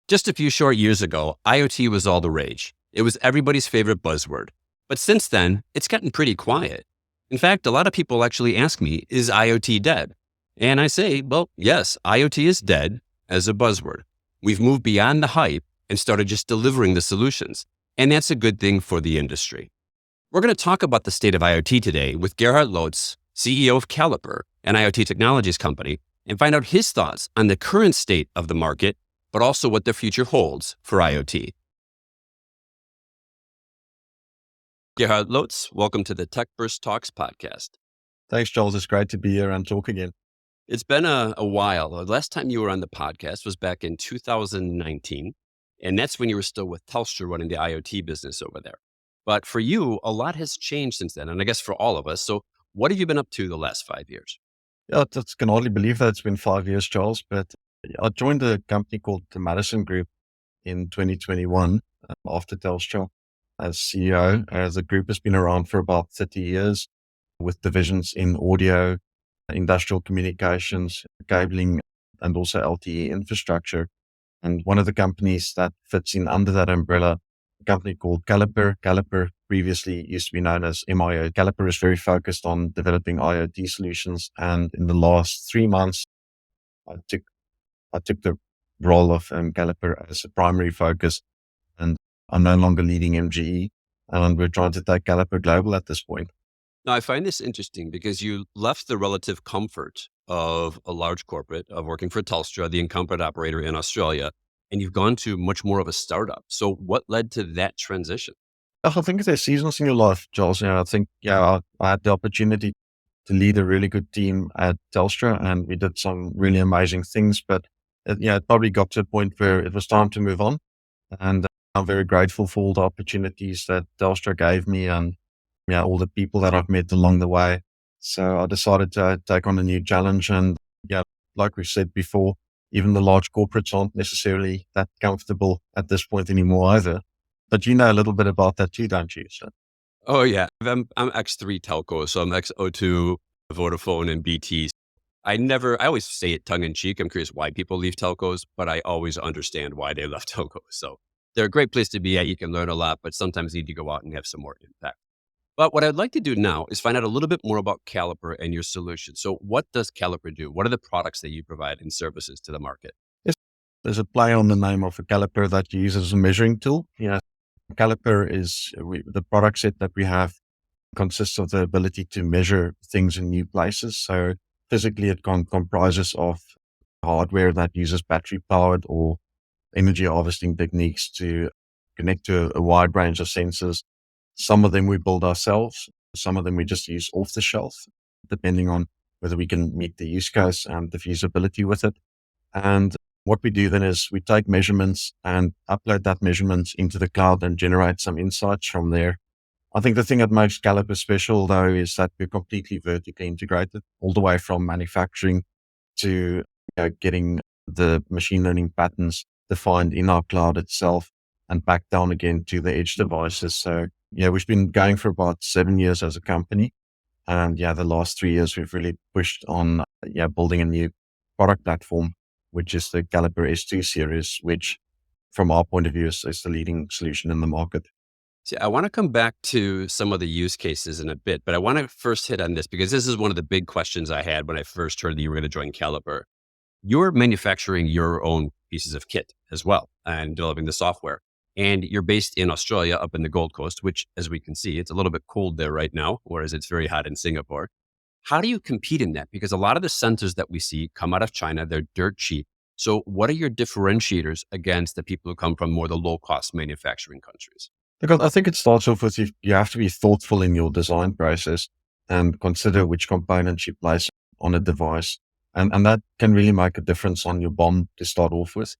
Just a few short years ago, IoT was all the rage. It was everybody's favorite buzzword. But since then, it's gotten pretty quiet. In fact, a lot of people actually ask me, is IoT dead? And I say, well, yes, IoT is dead as a buzzword. We've moved beyond the hype and started just delivering the solutions. And that's a good thing for the industry. We're going to talk about the state of IoT today with Gerhard Loots, CEO of Kallipr, an IoT technologies company, and find out his thoughts on the current state of the market, but also what the future holds for IoT. Gerhard Loots, welcome to the TechBurst Talks podcast. Thanks, Charles. It's great to be here and talk again. It's been a while. The last time you were on the podcast was back in 2019, and that's when you were still with Telstra running the IoT business over there. But for you, a lot has changed since then, and I guess for all of us. So what have you been up to the last 5 years? Yeah, I can hardly believe that it's been 5 years, Charles, but I joined a company called the Madison Group in 2021 after Telstra as CEO. The group has been around for about 30 years with divisions in audio, industrial communications, cabling, and also LTE infrastructure. And one of the companies that fits in under that umbrella, a company called Kallipr. Kallipr previously used to be known as MIO. Kallipr is very focused on developing IoT solutions. And in the last 3 months, I took the role of Kallipr as a primary focus, and I'm no longer leading MGE, and we're trying to take Kallipr global at this point. Now, I find this interesting because you left the relative comfort of a large corporate, of working for Telstra, the incumbent operator in Australia, and you've gone to much more of a startup. So what led to that transition? I think there's seasons in your life, Charles. I think, I had the opportunity to lead a really good team at Telstra, and we did some really amazing things, but it probably got to a point where it was time to move on. And I'm very grateful for all the opportunities that Telstra gave me and all the people that I've met along the way. So I decided to take on a new challenge. And like we said before, even the large corporates aren't necessarily that comfortable at this point anymore either. But you know a little bit about that too, don't you? So. Oh, yeah. I'm X3 telco, so I'm X02, Vodafone, and BT. I always say it tongue in cheek. I'm curious why people leave telcos, but I always understand why they left telcos. So they're a great place to be at. You can learn a lot, but sometimes you need to go out and have some more impact. But what I'd like to do now is find out a little bit more about Kallipr and your solution. So what does Kallipr do? What are the products that you provide and services to the market? Yes, there's a play on the name of a Kallipr that you use as a measuring tool. Kallipr is the product set that we have consists of the ability to measure things in new places. So physically, it comprises of hardware that uses battery powered or energy harvesting techniques to connect to a wide range of sensors. Some of them we build ourselves. Some of them we just use off the shelf, depending on whether we can meet the use case and the feasibility with it. And what we do then is we take measurements and upload that measurements into the cloud and generate some insights from there. I think the thing that makes Kallipr special, though, is that we're completely vertically integrated, all the way from manufacturing to getting the machine learning patterns defined in our cloud itself and back down again to the edge devices. So, we've been going for about 7 years as a company. And the last 3 years, we've really pushed on building a new product platform, which is the Kallipr S2 series, which from our point of view is the leading solution in the market. See, I want to come back to some of the use cases in a bit, but I want to first hit on this because this is one of the big questions I had when I first heard that you were going to join Kallipr. You're manufacturing your own pieces of kit as well and developing the software. And you're based in Australia, up in the Gold Coast, which, as we can see, it's a little bit cold there right now, whereas it's very hot in Singapore. How do you compete in that? Because a lot of the sensors that we see come out of China, they're dirt cheap. So what are your differentiators against the people who come from more the low-cost manufacturing countries? Because I think it starts off with you have to be thoughtful in your design process and consider which components you place on a device. And that can really make a difference on your BOM to start off with.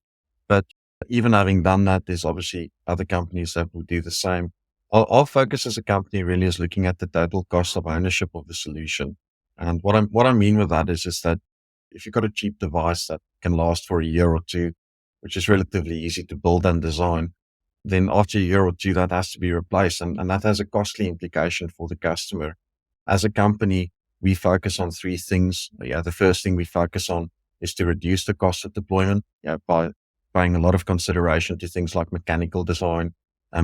But even having done that, there's obviously other companies that will do the same. Our focus as a company really is looking at the total cost of ownership of the solution. And what I mean with that is that if you've got a cheap device that can last for a year or two, which is relatively easy to build and design, then after a year or two, that has to be replaced. And that has a costly implication for the customer. As a company, we focus on three things. The first thing we focus on is to reduce the cost of deployment by paying a lot of consideration to things like mechanical design,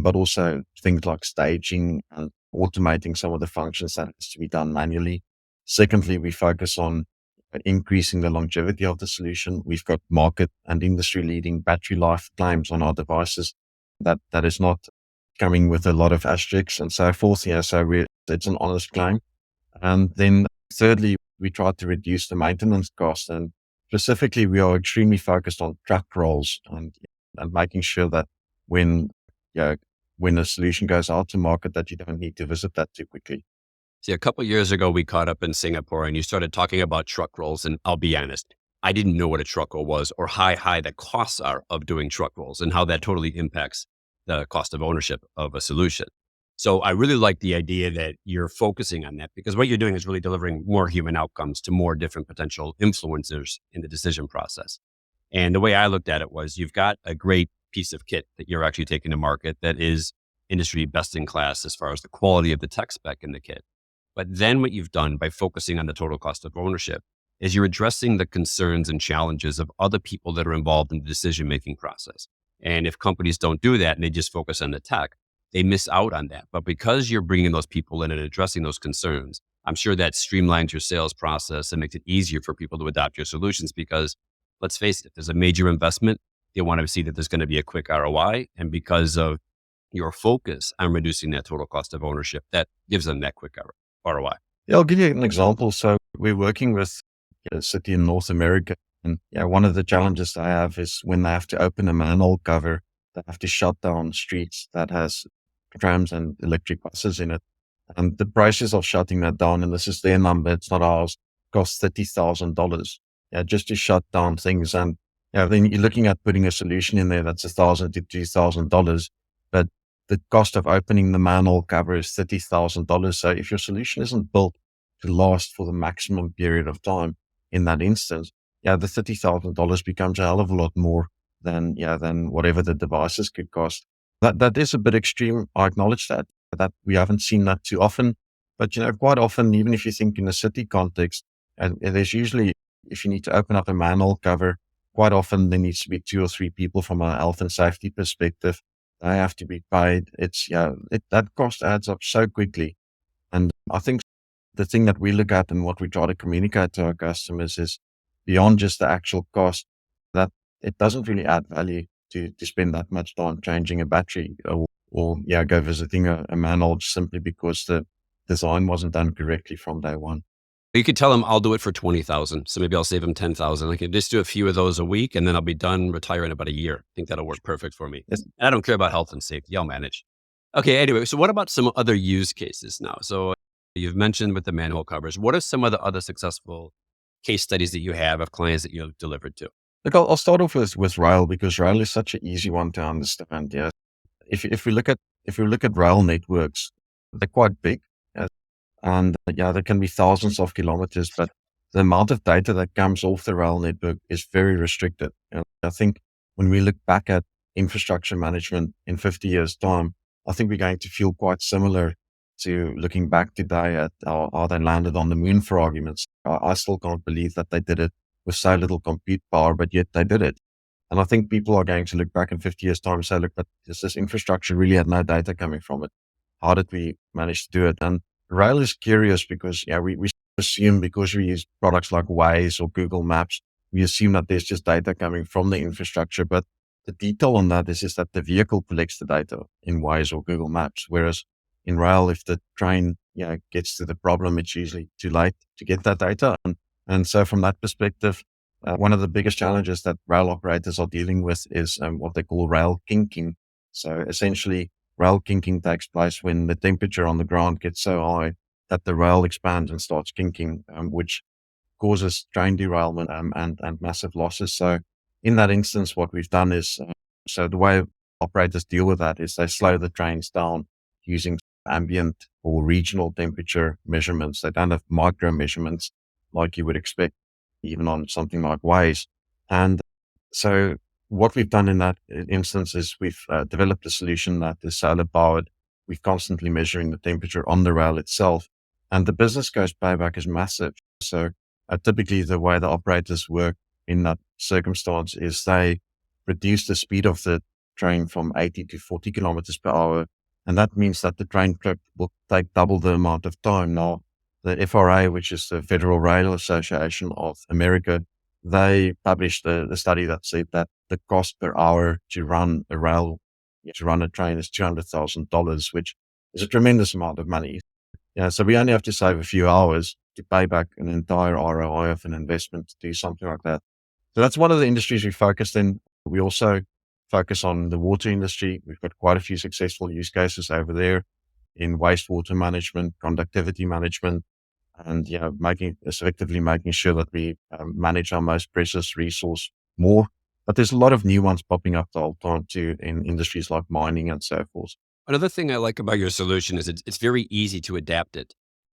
but also things like staging and automating some of the functions that has to be done manually. Secondly, we focus on increasing the longevity of the solution. We've got market and industry leading battery life claims on our devices that is not coming with a lot of asterisks and so forth. Yeah, so it's an honest claim. And then thirdly, we try to reduce the maintenance cost, and specifically we are extremely focused on truck rolls and making sure that when when a solution goes out to market, that you don't need to visit that too quickly. See, a couple of years ago, we caught up in Singapore and you started talking about truck rolls. And I'll be honest, I didn't know what a truck roll was or how high the costs are of doing truck rolls and how that totally impacts the cost of ownership of a solution. So I really like the idea that you're focusing on that, because what you're doing is really delivering more human outcomes to more different potential influencers in the decision process. And the way I looked at it was, you've got a great piece of kit that you're actually taking to market that is industry best in class as far as the quality of the tech spec in the kit. But then what you've done by focusing on the total cost of ownership is you're addressing the concerns and challenges of other people that are involved in the decision-making process. And if companies don't do that and they just focus on the tech, they miss out on that. But because you're bringing those people in and addressing those concerns, I'm sure that streamlines your sales process and makes it easier for people to adopt your solutions, because let's face it, if there's a major investment, they want to see that there's going to be a quick ROI. And because of your focus on reducing that total cost of ownership, that gives them that quick ROI. Yeah, I'll give you an example. So we're working with a city in North America, and one of the challenges they have is when they have to open a manhole cover, they have to shut down streets that has trams and electric buses in it. And the prices of shutting that down, and this is their number, it's not ours, costs $30,000. Just to shut down things. And then you're looking at putting a solution in there that's $1,000 to $2,000, but the cost of opening the manhole cover is $30,000. So if your solution isn't built to last for the maximum period of time in that instance, the $30,000 becomes a hell of a lot more than whatever the devices could cost. That is a bit extreme. I acknowledge that we haven't seen that too often, but quite often, even if you think in a city context, and there's usually, if you need to open up a manhole cover, quite often there needs to be 2 or 3 people from a health and safety perspective. They have to be paid. That cost adds up so quickly. And I think the thing that we look at and what we try to communicate to our customers is, beyond just the actual cost, that it doesn't really add value to spend that much time changing a battery or go visiting a manhole simply because the design wasn't done correctly from day one. You could tell them, I'll do it for 20,000. So maybe I'll save them 10,000. I can just do a few of those a week and then I'll be done, retire in about a year. I think that'll work perfect for me. Yes. I don't care about health and safety. I'll manage. Okay. Anyway, so what about some other use cases now? So you've mentioned with the manhole covers, what are some of the other successful case studies that you have of clients that you've delivered to? Look, I'll start off with rail, because rail is such an easy one to understand. Yeah. If we look at rail networks, they're quite big. And there can be thousands of kilometers, but the amount of data that comes off the rail network is very restricted. I think when we look back at infrastructure management in 50 years' time, I think we're going to feel quite similar to looking back today at how they landed on the moon, for arguments. I still can't believe that they did it with so little compute power, but yet they did it. And I think people are going to look back in 50 years' time and say, look, but this infrastructure really had no data coming from it. How did we manage to do it? And rail is curious because we assume, because we use products like Waze or Google Maps, we assume that there's just data coming from the infrastructure. But the detail on that is that the vehicle collects the data in Waze or Google Maps. Whereas in rail, if the train gets to the problem, it's usually too late to get that data. And so from that perspective, one of the biggest challenges that rail operators are dealing with is what they call rail kinking. So essentially, rail kinking takes place when the temperature on the ground gets so high that the rail expands and starts kinking, which causes train derailment and massive losses. So in that instance, what we've done is, so the way operators deal with that is they slow the trains down using ambient or regional temperature measurements. They don't have micro measurements like you would expect even on something like Waze. And so what we've done in that instance is we've developed a solution that is solar powered. We're constantly measuring the temperature on the rail itself, and the business case payback is massive. So typically the way the operators work in that circumstance is they reduce the speed of the train from 80 to 40 kilometers per hour. And that means that the train trip will take double the amount of time. Now, the FRA, which is the Federal Rail Association of America, they published the study that said that the cost per hour to run a train is $200,000, which is a tremendous amount of money. Yeah, so we only have to save a few hours to pay back an entire ROI of an investment to do something like that. So that's one of the industries we focused in. We also focus on the water industry. We've got quite a few successful use cases over there in wastewater management, conductivity management, and effectively making sure that we manage our most precious resource more. But there's a lot of new ones popping up the whole time too in industries like mining and so forth. Another thing I like about your solution is it's very easy to adapt it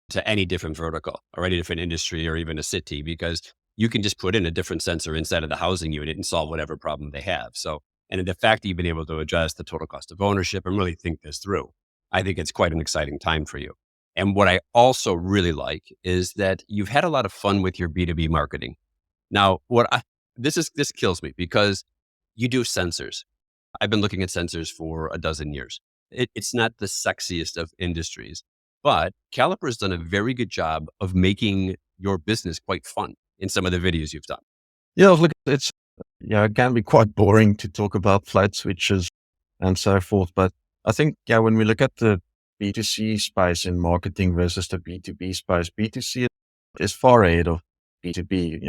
to any different vertical or any different industry or even a city, because you can just put in a different sensor inside of the housing unit and solve whatever problem they have. So, and the fact that you've been able to adjust the total cost of ownership and really think this through, I think it's quite an exciting time for you. And what I also really like is that you've had a lot of fun with your B2B marketing. Now, this kills me because you do sensors. I've been looking at sensors for a dozen years. It's not the sexiest of industries, but Kallipr has done a very good job of making your business quite fun in some of the videos you've done. Yeah, look, it can be quite boring to talk about flight switches and so forth. But I think, when we look at the B2C space in marketing versus the B2B space, B2C is far ahead of B2B.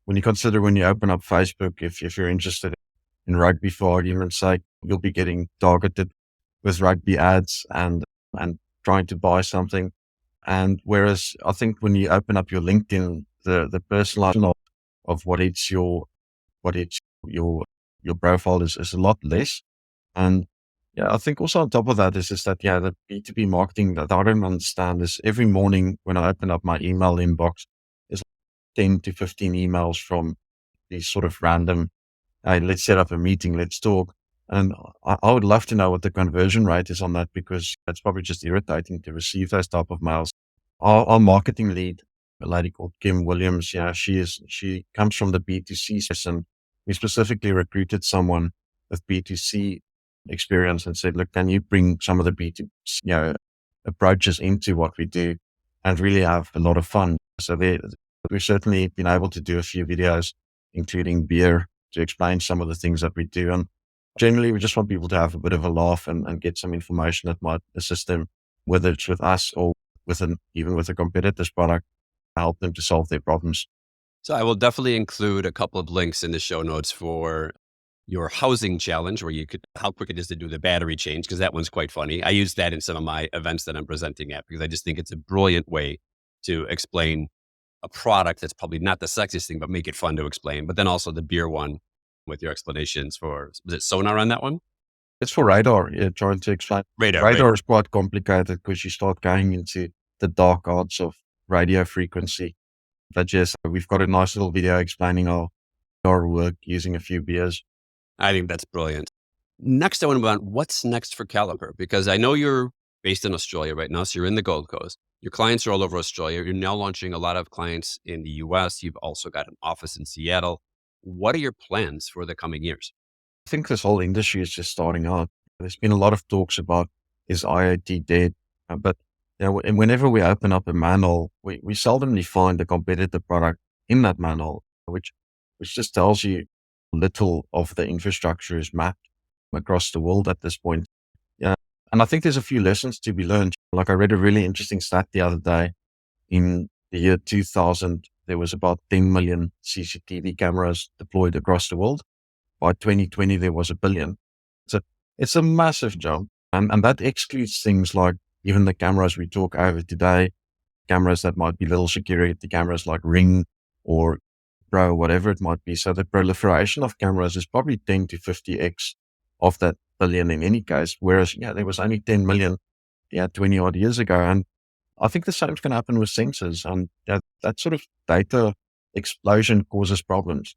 When you consider when you open up Facebook, if you're interested in rugby, for argument's sake, you'll be getting targeted with rugby ads and trying to buy something. And whereas I think when you open up your LinkedIn, the personalization of what your profile is a lot less. And I think also on top of that is that the B2B marketing that I don't understand is every morning when I open up my email inbox is 10 to 15 emails from these sort of random, hey, let's set up a meeting, let's talk. And I would love to know what the conversion rate is on that, because it's probably just irritating to receive those type of mails. Our marketing lead, a lady called Kim Williams, she comes from the B2C space, and we specifically recruited someone with B2C experience and said, look, can you bring some of the B2C approaches into what we do and really have a lot of fun? So we've certainly been able to do a few videos, including beer, to explain some of the things that we do. And generally, we just want people to have a bit of a laugh and get some information that might assist them, whether it's with us or even with a competitor's product, help them to solve their problems. So I will definitely include a couple of links in the show notes for your housing challenge, where how quick it is to do the battery change, because that one's quite funny. I use that in some of my events that I'm presenting at, because I just think it's a brilliant way to explain a product that's probably not the sexiest thing, but make it fun to explain. But then also the beer one with your explanations for, was it sonar on that one? It's for radar. Trying to explain. Radar is quite complicated because you start going into the dark arts of radio frequency. But yes, we've got a nice little video explaining our work using a few beers. I think that's brilliant. Next, I want to move on. What's next for Kallipr? Because I know you're based in Australia right now, so you're in the Gold Coast. Your clients are all over Australia. You're now launching a lot of clients in the US. You've also got an office in Seattle. What are your plans for the coming years? I think this whole industry is just starting out. There's been a lot of talks about, is IoT dead? But whenever we open up a manual, we seldomly find a competitor product in that manual, which just tells you little of the infrastructure is mapped across the world at this point. Yeah. And I think there's a few lessons to be learned. Like I read a really interesting stat the other day. In the year 2000, there was about 10 million CCTV cameras deployed across the world. By 2020, there was 1 billion. So it's a massive jump. And that excludes things like even the cameras we talk over today, cameras that might be little security cameras like Ring or Pro, whatever it might be. So the proliferation of cameras is probably 10 to 50x of that billion in any case. Whereas, there was only 10 million, 20 odd years ago. And I think the same is going to happen with sensors. And that sort of data explosion causes problems.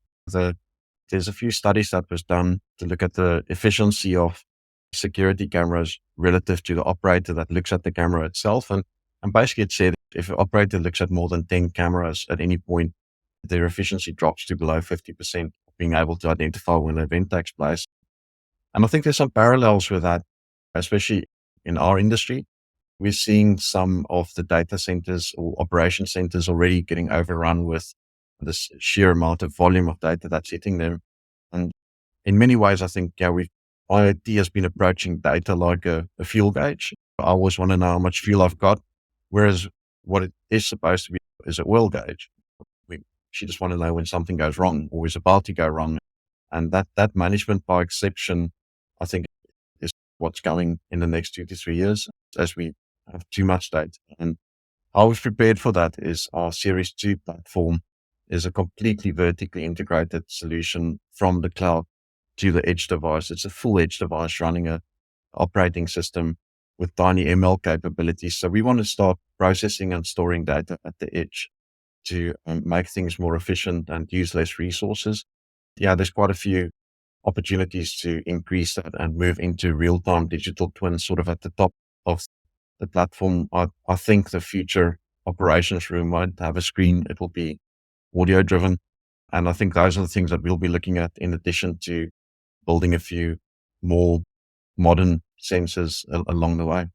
There's a few studies that was done to look at the efficiency of security cameras relative to the operator that looks at the camera itself. And basically it said if an operator looks at more than 10 cameras at any point, their efficiency drops to below 50% being able to identify when an event takes place. And I think there's some parallels with that, especially in our industry. We're seeing some of the data centers or operation centers already getting overrun with this sheer amount of volume of data that's hitting them. And in many ways, I think, IoT has been approaching data like a fuel gauge. I always want to know how much fuel I've got, whereas what it is supposed to be is a oil gauge. She just want to know when something goes wrong or is about to go wrong. And that management by exception, I think, is what's coming in the next 2 to 3 years as we have too much data. And how we've prepared for that is our Series 2 platform is a completely vertically integrated solution from the cloud to the edge device. It's a full edge device running a operating system with tiny ML capabilities. So we want to start processing and storing data at the edge to make things more efficient and use less resources. Yeah, there's quite a few opportunities to increase that and move into real-time digital twins sort of at the top of the platform. I think the future operations room won't have a screen. It will be audio driven. And I think those are the things that we'll be looking at in addition to building a few more modern sensors along the way.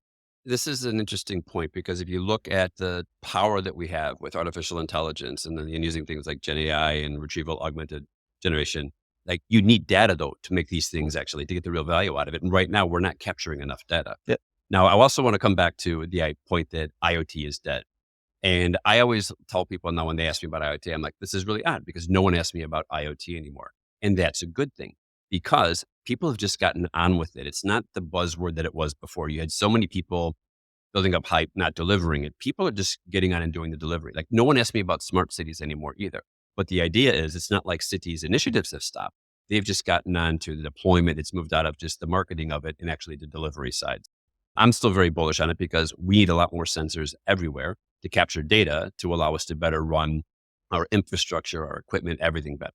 This is an interesting point because if you look at the power that we have with artificial intelligence and then using things like Gen AI and retrieval augmented generation, like you need data though to make these things actually to get the real value out of it. And right now we're not capturing enough data. Yeah. Now, I also want to come back to the point that IoT is dead. And I always tell people now when they ask me about IoT, I'm like, this is really odd because no one asks me about IoT anymore. And that's a good thing because people have just gotten on with it. It's not the buzzword that it was before. You had so many people building up hype, not delivering it. People are just getting on and doing the delivery. Like no one asks me about smart cities anymore either. But the idea is it's not like cities initiatives have stopped. They've just gotten on to the deployment. It's moved out of just the marketing of it and actually the delivery side. I'm still very bullish on it because we need a lot more sensors everywhere to capture data to allow us to better run our infrastructure, our equipment, everything better.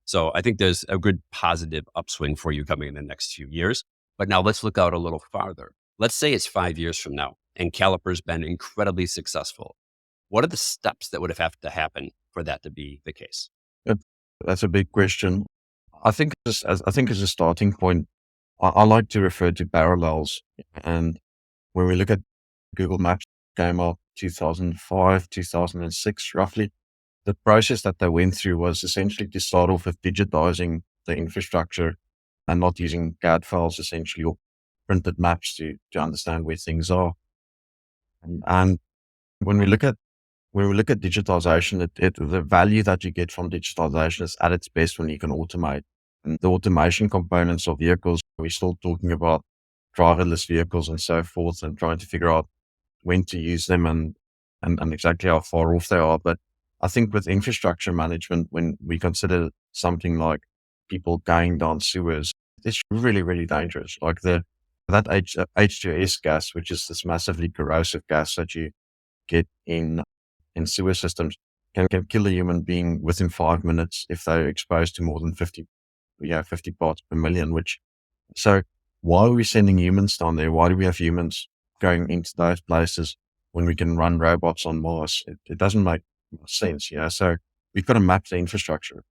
So I think there's a good positive upswing for you coming in the next few years. But now let's look out a little farther. Let's say it's 5 years from now and Kallipr's been incredibly successful. What are the steps that would have to happen for that to be the case? That's a big question. I think as a starting point, I like to refer to parallels. And when we look at Google Maps, came out 2005, 2006, roughly. The process that they went through was essentially to start off with digitizing the infrastructure and not using CAD files, essentially, or printed maps to understand where things are. And when we look at digitization, the value that you get from digitization is at its best when you can automate. And the automation components of vehicles, we're still talking about driverless vehicles and so forth, and trying to figure out when to use them and exactly how far off they are. But I think with infrastructure management, when we consider something like people going down sewers, it's really, really dangerous. Like that H2S gas, which is this massively corrosive gas that you get in sewer systems, can kill a human being within 5 minutes if they're exposed to more than 50 parts per million. So why are we sending humans down there? Why do we have humans going into those places when we can run robots on Mars? It doesn't make sense, So we've got to map the infrastructure.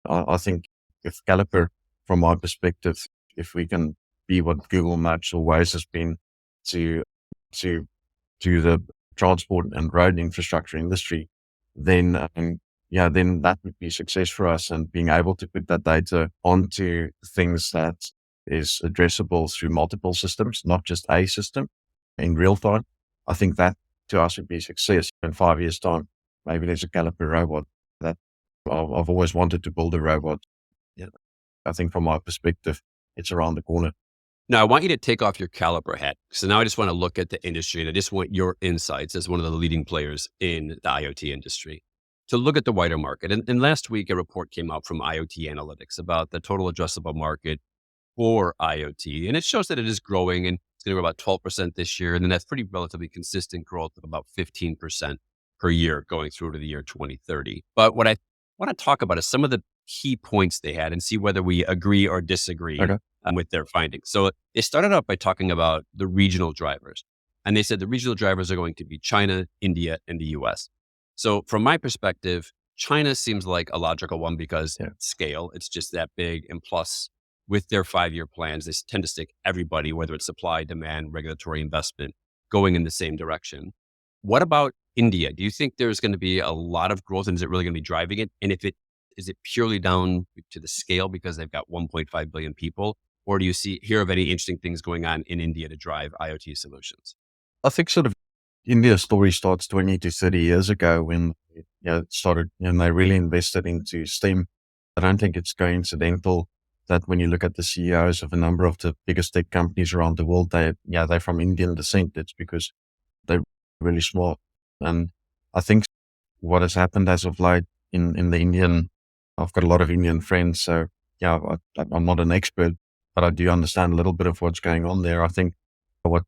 I think with Kallipr, from my perspective, if we can be what Google Maps or Waze has been to the transport and road infrastructure industry, then that would be success for us. And being able to put that data onto things that is addressable through multiple systems, not just a system in real time, I think that to us would be success. In 5 years' time, maybe there's a Kallipr robot that I've always wanted to build a robot. Yeah. I think from my perspective, it's around the corner. Now, I want you to take off your Kallipr hat. So now I just want to look at the industry and I just want your insights as one of the leading players in the IoT industry to look at the wider market. And last week, a report came out from IoT Analytics about the total addressable market for IoT. And it shows that it is growing and it's going to grow about 12% this year. And then that's pretty relatively consistent growth of about 15% per year going through to the year 2030. But what I want to talk about is some of the key points they had and see whether we agree or disagree with their findings. So they started out by talking about the regional drivers. And they said the regional drivers are going to be China, India, and the US. So from my perspective, China seems like a logical one because Yeah. scale, it's just that big. And plus, with their 5-year plans, they tend to stick everybody, whether it's supply, demand, regulatory investment, going in the same direction. What about India? Do you think there's going to be a lot of growth and is it really going to be driving it? And if it is it purely down to the scale because they've got 1.5 billion people? Or do you hear of any interesting things going on in India to drive IoT solutions? I think sort of India's story starts 20 to 30 years ago when it started, and they really invested into STEM. I don't think it's coincidental that when you look at the CEOs of a number of the biggest tech companies around the world, they're from Indian descent. It's because they're really smart. And I think what has happened as of late in the Indian, I've got a lot of Indian friends. So yeah, I'm not an expert, but I do understand a little bit of what's going on there. I think what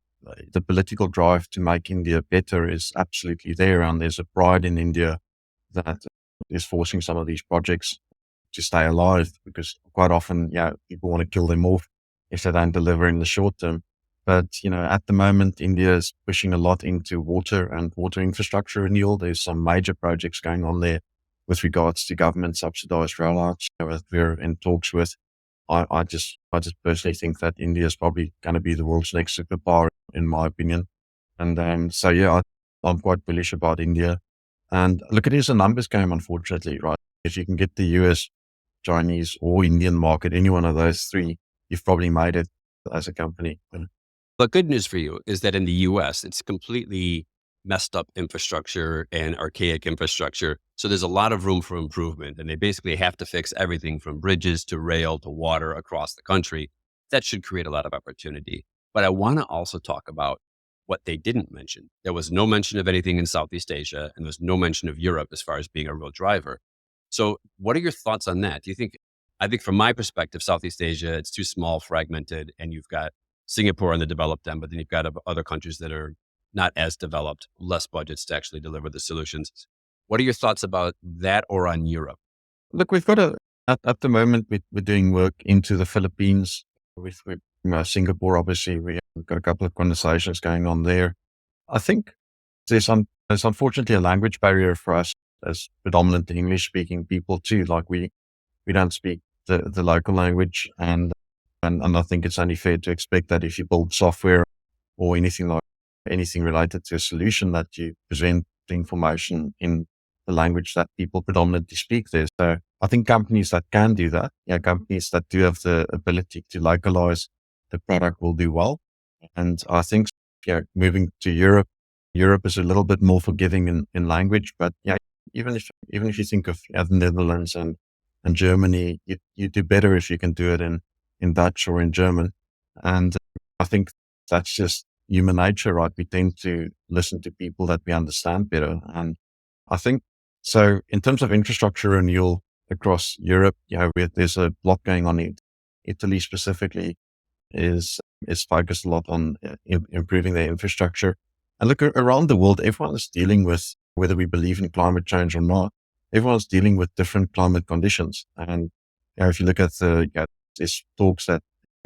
the political drive to make India better is absolutely there. And there's a pride in India that is forcing some of these projects to stay alive because quite often, people want to kill them off if they don't deliver in the short term. But, at the moment, India is pushing a lot into water and water infrastructure renewal. There's some major projects going on there with regards to government subsidized rollouts that we're in talks with. I just personally think that India is probably going to be the world's next superpower, in my opinion. And I'm quite bullish about India. And look, it is a numbers game, unfortunately, right? If you can get the US, Chinese, or Indian market, any one of those three, you've probably made it as a company. But good news for you is that in the US, it's completely messed up infrastructure and archaic infrastructure. So there's a lot of room for improvement. And they basically have to fix everything from bridges to rail to water across the country. That should create a lot of opportunity. But I want to also talk about what they didn't mention. There was no mention of anything in Southeast Asia, and there's no mention of Europe as far as being a real driver. So what are your thoughts on that? I think from my perspective, Southeast Asia, it's too small, fragmented, and you've got Singapore on the developed end, but then you've got other countries that are not as developed, less budgets to actually deliver the solutions. What are your thoughts about that or on Europe? Look, we've got at the moment, we're doing work into the Philippines with Singapore, obviously. We've got a couple of conversations going on there. I think there's unfortunately a language barrier for us as predominantly English speaking people too. Like we don't speak the local language and I think it's only fair to expect that if you build software or anything related to a solution that you present the information in the language that people predominantly speak there. So I think companies that can do that, companies that do have the ability to localize the product will do well. And I think, moving to Europe is a little bit more forgiving in language, but even if you think of the Netherlands and Germany, you do better if you can do it in Dutch or in German. And I think that's just human nature, right? We tend to listen to people that we understand better. And I think so in terms of infrastructure renewal across Europe, there's a lot going on. Italy specifically is focused a lot on improving their infrastructure. And look, around the world, everyone is dealing with, whether we believe in climate change or not, everyone's dealing with different climate conditions. And if you look at there's talks that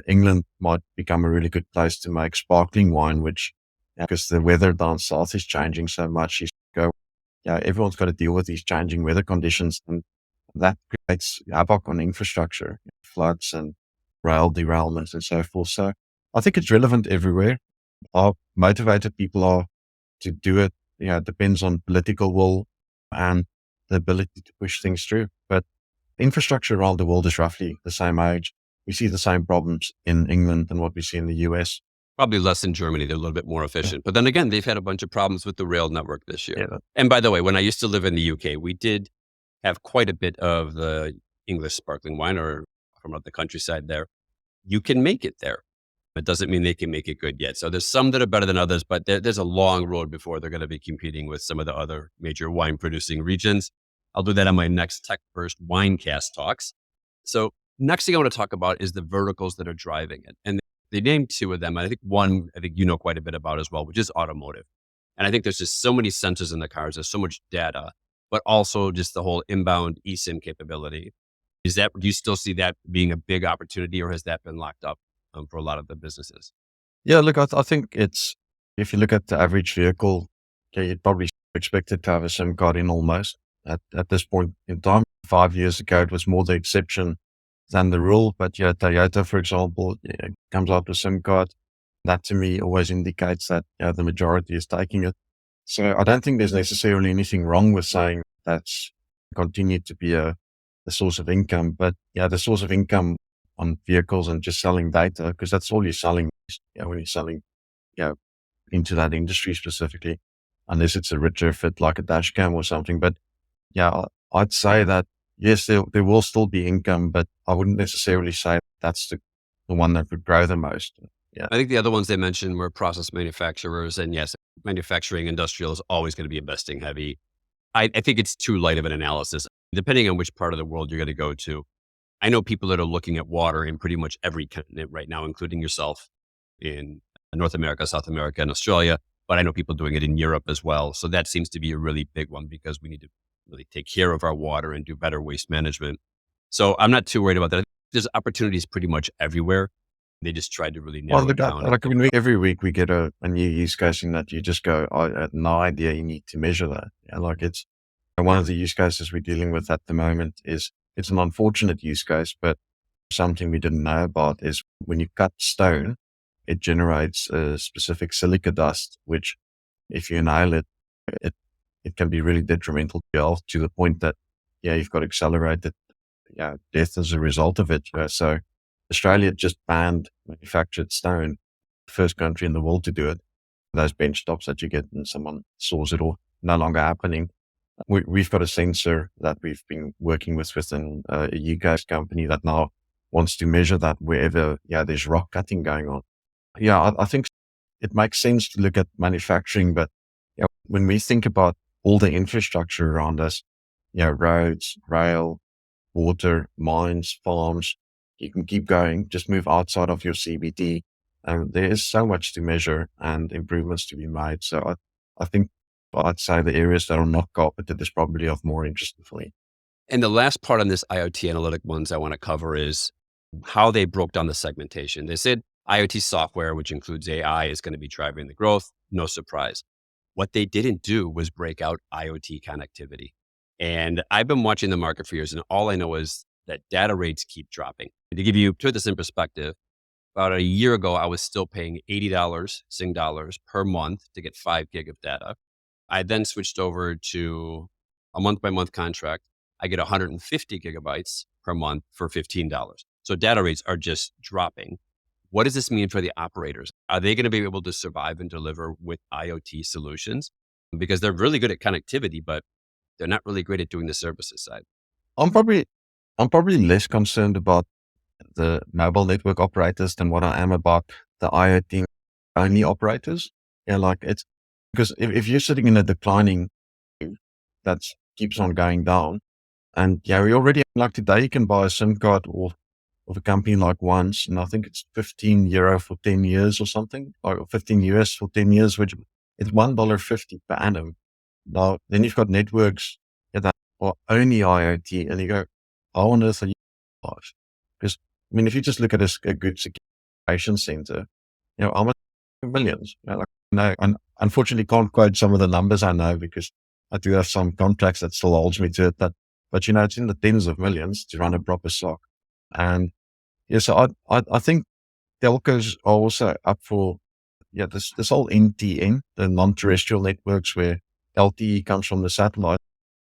England might become a really good place to make sparkling wine, which because the weather down south is changing so much, everyone's got to deal with these changing weather conditions, and that creates havoc on infrastructure, floods and rail derailments and so forth. So I think it's relevant everywhere. How motivated people are to do it, it depends on political will and the ability to push things through. But infrastructure around the world is roughly the same age. We see the same problems in England than what we see in the US. Probably less in Germany. They're a little bit more efficient. But then again, they've had a bunch of problems with the rail network this year. Yeah. And by the way, when I used to live in the UK, we did have quite a bit of the English sparkling wine or from the countryside there. You can make it there. It doesn't mean they can make it good yet. So there's some that are better than others, but there's a long road before they're going to be competing with some of the other major wine producing regions. I'll do that on my next TechBurst Winecast talks. So next thing I want to talk about is the verticals that are driving it. And they named two of them. I think one, you know quite a bit about as well, which is automotive. And I think there's just so many sensors in the cars. There's so much data, but also just the whole inbound eSIM capability. Do you still see that being a big opportunity, or has that been locked up for a lot of the businesses? Yeah, look, I think if you look at the average vehicle, you'd probably expect it to have a SIM card in almost. at this point in time. 5 years ago, it was more the exception than the rule. But yeah, Toyota, for example, comes out with SIM card. That to me always indicates that the majority is taking it. So I don't think there's necessarily anything wrong with saying that's continued to be the source of income. But yeah, the source of income on vehicles and just selling data, because that's all you're selling when you're selling into that industry specifically, unless it's a retrofit like a dash cam or something. But yeah, I'd say that yes, there will still be income, but I wouldn't necessarily say that's the one that would grow the most. Yeah. I think the other ones they mentioned were process manufacturers. And yes, manufacturing industrial is always going to be investing heavy. I think it's too light of an analysis, depending on which part of the world you're going to go to. I know people that are looking at water in pretty much every continent right now, including yourself in North America, South America, and Australia. But I know people doing it in Europe as well. So that seems to be a really big one because we need to really take care of our water and do better waste management. So I'm not too worried about that. There's opportunities pretty much everywhere. They just tried to really narrow Well, it down. like I mean, every week we get a new use case in that you just go, I had no idea you need to measure that. Yeah, like it's one of the use cases we're dealing with at the moment is it's an unfortunate use case, but something we didn't know about is when you cut stone, it generates a specific silica dust, which if you inhale it, it can be really detrimental to your health to the point that, you've got accelerated death as a result of it. So Australia just banned manufactured stone, first country in the world to do it. Those bench tops that you get and someone saws it off, no longer happening. We've got a sensor that we've been working with within a UK company that now wants to measure that wherever there's rock cutting going on. I think it makes sense to look at manufacturing, but when we think about all the infrastructure around us, roads, rail, water, mines, farms, you can keep going, just move outside of your CBD. There is so much to measure and improvements to be made. So I think I'd say the areas that are not carpeted is probably of more interest for me. And the last part on this IoT analytic ones I want to cover is how they broke down the segmentation. They said IoT software, which includes AI, is going to be driving the growth. No surprise. What they didn't do was break out IoT connectivity. And I've been watching the market for years, and all I know is that data rates keep dropping. To put this in perspective, about a year ago, I was still paying $80 Sing dollars per month to get 5 gig of data. I then switched over to a month by month contract. I get 150 gigabytes per month for $15. So data rates are just dropping. What does this mean for the operators? Are they going to be able to survive and deliver with IoT solutions? Because they're really good at connectivity, but they're not really great at doing the services side. I'm probably less concerned about the mobile network operators than what I am about the IoT only operators. Like it's because if you're sitting in a declining that keeps on going down, and we already like today you can buy a SIM card of a company like Once, and I think it's €15 for 10 years or something, or 15 US for 10 years, which it's $1.50 per annum. Now, then you've got networks that are only IoT, and you go, how on earth are you guys? Because, I mean, if you just look at a good security center, how much millions? No, unfortunately can't quote some of the numbers I know because I do have some contracts that still holds me to it, but it's in the tens of millions to run a proper SOC. And so I think telcos are also up for, this whole NTN, the non-terrestrial networks where LTE comes from the satellite.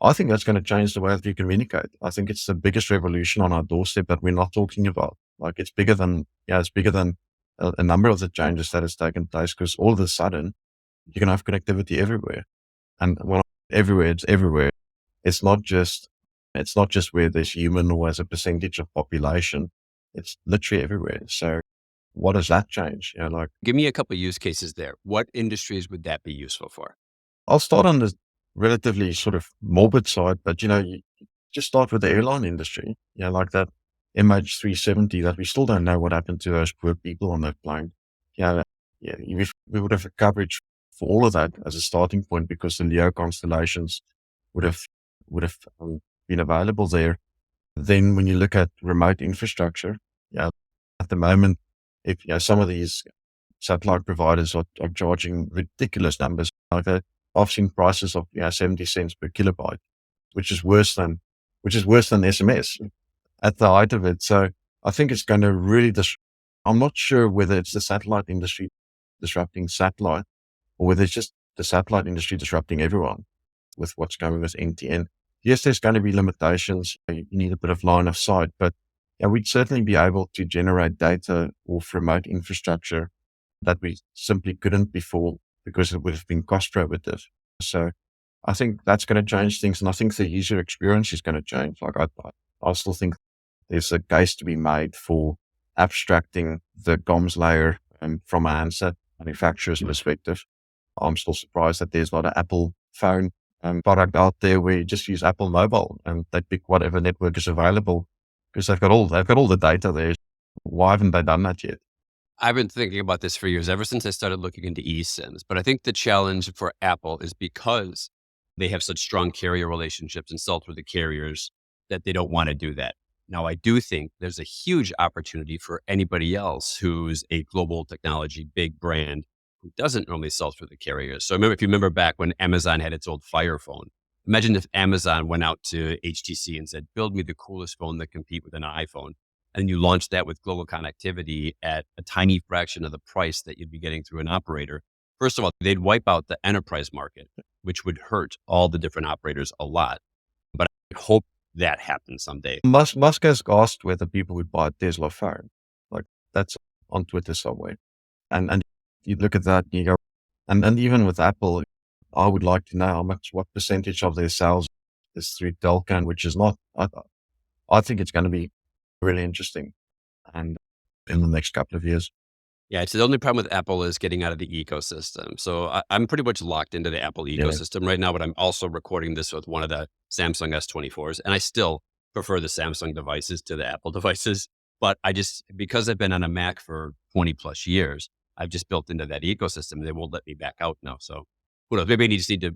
I think that's going to change the way that you communicate. I think it's the biggest revolution on our doorstep that we're not talking about. Like it's bigger than a number of the changes that has taken place, because all of a sudden you can have connectivity everywhere. And when everywhere, it's everywhere. It's not just where there's human or as a percentage of population. It's literally everywhere. So what does that change? Give me a couple of use cases there. What industries would that be useful for? I'll start on the relatively sort of morbid side, but you just start with the airline industry. Like that MH370 that we still don't know what happened to those poor people on that plane. We would have a coverage for all of that as a starting point because the LEO constellations would have been available there. Then when you look at remote infrastructure, at the moment, if some of these satellite providers are charging ridiculous numbers, like that, I've seen prices of 70 cents per kilobyte. which is worse than SMS at the height of it. So I think it's going to really I'm not sure whether it's the satellite industry disrupting satellite or whether it's just the satellite industry disrupting everyone with what's going with NTN. Yes, there's going to be limitations. You need a bit of line of sight, but yeah, we'd certainly be able to generate data off remote infrastructure that we simply couldn't before because it would have been cost prohibitive. So I think that's going to change things. And I think the user experience is going to change. Like I still think there's a case to be made for abstracting the comms layer from a handset manufacturer's perspective. I'm still surprised that there's not an Apple phone product out there where you just use Apple Mobile and they pick whatever network is available because they've got all the data there. Why haven't they done that yet? I've been thinking about this for years, ever since I started looking into eSIMs. But I think the challenge for Apple is because they have such strong carrier relationships and sell through the carriers that they don't want to do that. Now, I do think there's a huge opportunity for anybody else who's a global technology, big brand, who doesn't normally sell through the carriers. So if you remember back when Amazon had its old Fire phone, imagine if Amazon went out to HTC and said, build me the coolest phone that compete with an iPhone. And you launch that with global connectivity at a tiny fraction of the price that you'd be getting through an operator. First of all, they'd wipe out the enterprise market, which would hurt all the different operators a lot. But I hope that happens someday. Musk has asked whether people would buy a Tesla phone. Like that's on Twitter somewhere. And you look at that and you go, and even with Apple, I would like to know what percentage of their sales is through Telcom, which is not, I think it's going to be really interesting and in the next couple of years. Yeah, it's the only problem with Apple is getting out of the ecosystem. So I'm pretty much locked into the Apple ecosystem right now, but I'm also recording this with one of the Samsung S24s, and I still prefer the Samsung devices to the Apple devices. But because I've been on a Mac for 20 plus years, I've just built into that ecosystem. They won't let me back out now. So who knows? Maybe I just need to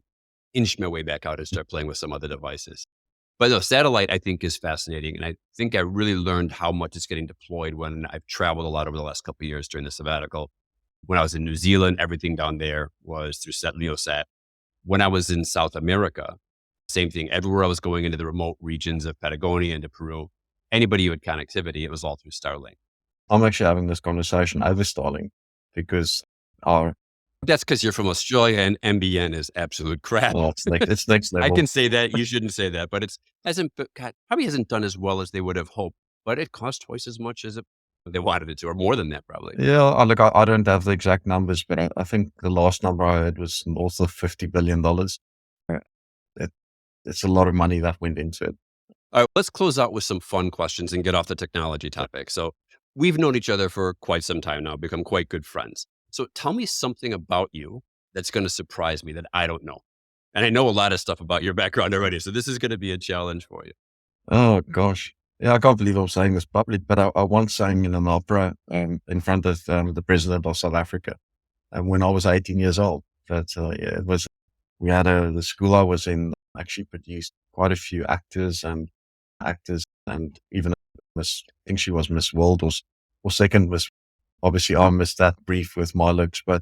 inch my way back out and start playing with some other devices. But no, satellite, I think, is fascinating. And I think I really learned how much it's getting deployed when I've traveled a lot over the last couple of years during the sabbatical. When I was in New Zealand, everything down there was through LeoSat. When I was in South America, same thing. Everywhere I was going into the remote regions of Patagonia and Peru, anybody who had connectivity, it was all through Starlink. I'm actually having this conversation over Starlink because that's because you're from Australia and NBN is absolute crap. Well, it's next level. I can say that. You shouldn't say that, but probably hasn't done as well as they would have hoped, but it cost twice as much as they wanted it to, or more than that probably. Yeah, I don't have the exact numbers, but I think the last number I heard was north of $50 billion. It's a lot of money that went into it. All right, let's close out with some fun questions and get off the technology topic. So we've known each other for quite some time now, become quite good friends. So tell me something about you that's going to surprise me that I don't know. And I know a lot of stuff about your background already, so this is going to be a challenge for you. Oh, gosh. Yeah, I can't believe I'm saying this public, but I once sang in an opera in front of the president of South Africa when I was 18 years old. But it was, the school I was in actually produced quite a few actors and even I think she was Miss World or second Miss. Obviously, I missed that brief with my looks, but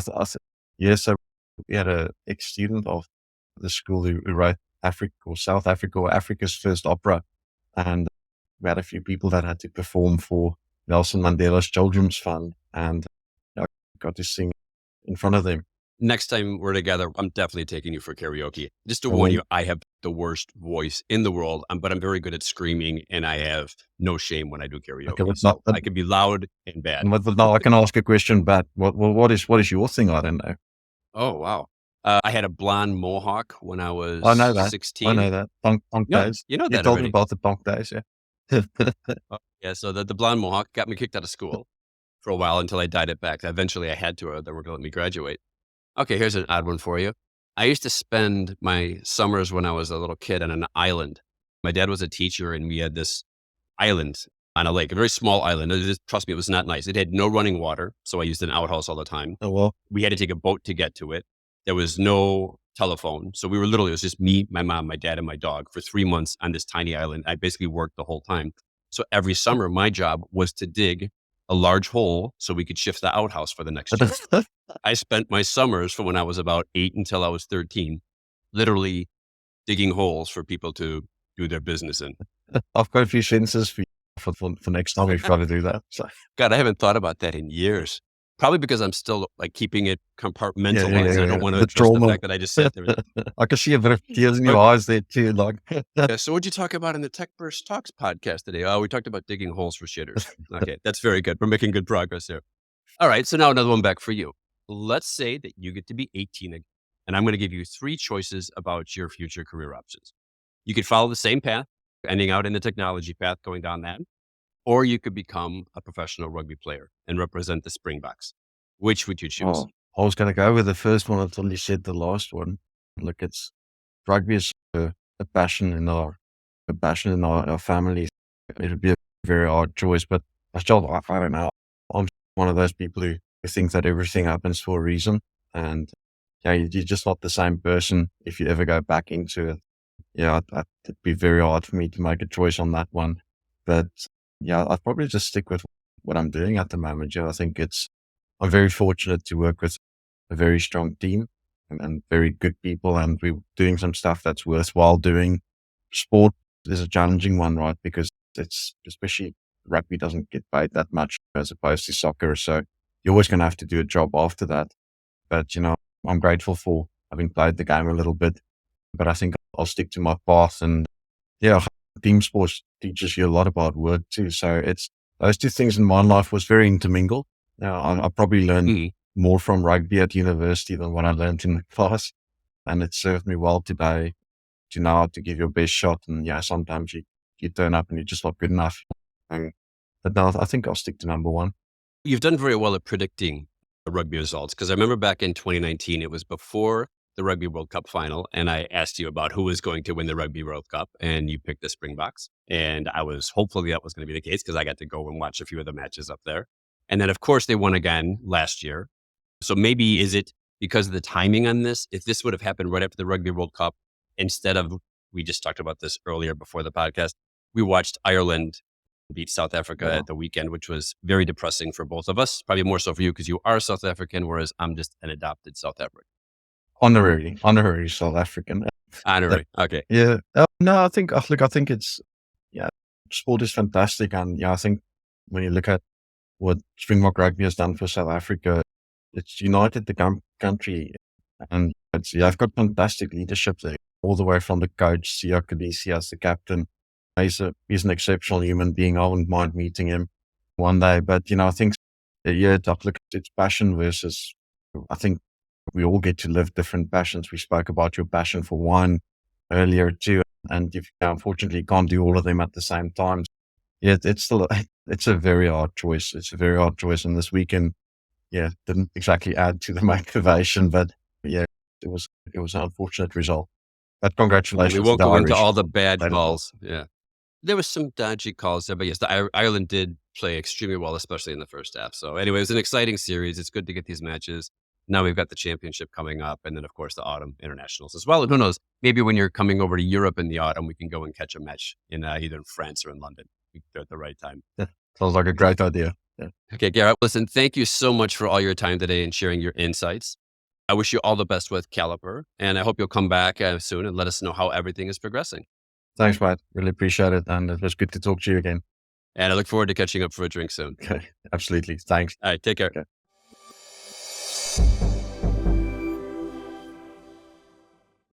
so we had a ex-student of the school who wrote South Africa or Africa's first opera. And we had a few people that had to perform for Nelson Mandela's Children's Fund. And I got to sing in front of them. Next time we're together, I'm definitely taking you for karaoke. Just to warn you, I have the worst voice in the world, but I'm very good at screaming and I have no shame when I do karaoke. Okay, I can be loud and bad. Now I can ask a question back. What is your thing? I don't know. Oh, wow. I had a blonde mohawk when I was 16. I know that. Punk days. You know that You told me about the punk days, yeah. Yeah, so the blonde mohawk got me kicked out of school for a while until I dyed it back. Eventually I had to, or they were going to let me graduate. Okay, here's an odd one for you. I used to spend my summers when I was a little kid on an island. My dad was a teacher and we had this island on a lake, a very small island. Trust me, it was not nice. It had no running water, so I used an outhouse all the time. Oh, well. We had to take a boat to get to it. There was no telephone. So it was just me, my mom, my dad, and my dog for 3 months on this tiny island. I basically worked the whole time. So every summer, my job was to dig a large hole so we could shift the outhouse for the next year. I spent my summers from when I was about 8 until I was 13, literally digging holes for people to do their business in. I've got a few sentences for next time we've got to do that. So God, I haven't thought about that in years. Probably because I'm still like keeping it compartmentalized. I don't want to the address the trauma. fact that I just said there. I can see a bit of tears in your eyes there too. Like, Yeah, so what'd you talk about in the TechBurst Talks podcast today? Oh, we talked about digging holes for shitters. Okay, that's very good. We're making good progress there. All right, so now another one back for you. Let's say that you get to be 18 again, and I'm going to give you 3 choices about your future career options. You could follow the same path, ending out in the technology path, going down that, or you could become a professional rugby player and represent the Springboks. Which would you choose? I was going to go with the first one until you said the last one. Look, rugby is a passion in our family. It would be a very hard choice, but I don't know. I'm one of those people who think that everything happens for a reason, and you're just not the same person if you ever go back into it. Yeah, it'd be very hard for me to make a choice on that one, but yeah, I'd probably just stick with what I'm doing at the moment. I think I'm very fortunate to work with a very strong team and very good people, and we're doing some stuff that's worthwhile doing. Sport is a challenging one, right? Because especially rugby doesn't get paid that much as opposed to soccer. So you're always going to have to do a job after that. But, I'm grateful for having played the game a little bit, but I think I'll stick to my path. And yeah, team sports teaches you a lot about work too. So those two things in my life was very intermingled. Now I probably learned more from rugby at university than what I learned in the class. And it served me well today to know how to give your best shot. And yeah, sometimes you turn up and you're just not good enough. But no, I think I'll stick to number one. You've done very well at predicting the rugby results, because I remember back in 2019, it was before the Rugby World Cup final, and I asked you about who was going to win the Rugby World Cup, and you picked the Springboks. And I was hopefully that was going to be the case because I got to go and watch a few of the matches up there. And then, of course, they won again last year. So maybe is it because of the timing on this? If this would have happened right after the Rugby World Cup, instead of, we just talked about this earlier before the podcast, we watched Ireland beat South Africa at the weekend, which was very depressing for both of us. Probably more so for you because you are South African, whereas I'm just an adopted South African. Honorary South African. Honorary. Okay. Yeah. No, I think it's, sport is fantastic. And I think when you look at what Springbok Rugby has done for South Africa, it's united the country, and I've got fantastic leadership there, all the way from the coach, Siya Kadisi as the captain. He's an exceptional human being. I wouldn't mind meeting him one day, but I think, it's passion versus, I think we all get to live different passions. We spoke about your passion for wine earlier too, and if unfortunately can't do all of them at the same time. Yeah, it's a very hard choice. It's a very hard choice. And this weekend, didn't exactly add to the motivation, but it was an unfortunate result. But congratulations. We won't go into all the bad Later. calls. Yeah. There was some dodgy calls there, but yes, Ireland did play extremely well, especially in the first half. So anyway, it was an exciting series. It's good to get these matches. Now we've got the championship coming up, and then of course the autumn internationals as well. And who knows, maybe when you're coming over to Europe in the autumn, we can go and catch a match in either in France or in London. We can do it at the right time. Yeah, sounds like a great idea. Yeah. Okay, Gerhard, listen, thank you so much for all your time today and sharing your insights. I wish you all the best with Kallipr, and I hope you'll come back soon and let us know how everything is progressing. Thanks, Matt. Really appreciate it. And it was good to talk to you again. And I look forward to catching up for a drink soon. Okay, absolutely. Thanks. All right, take care. Okay.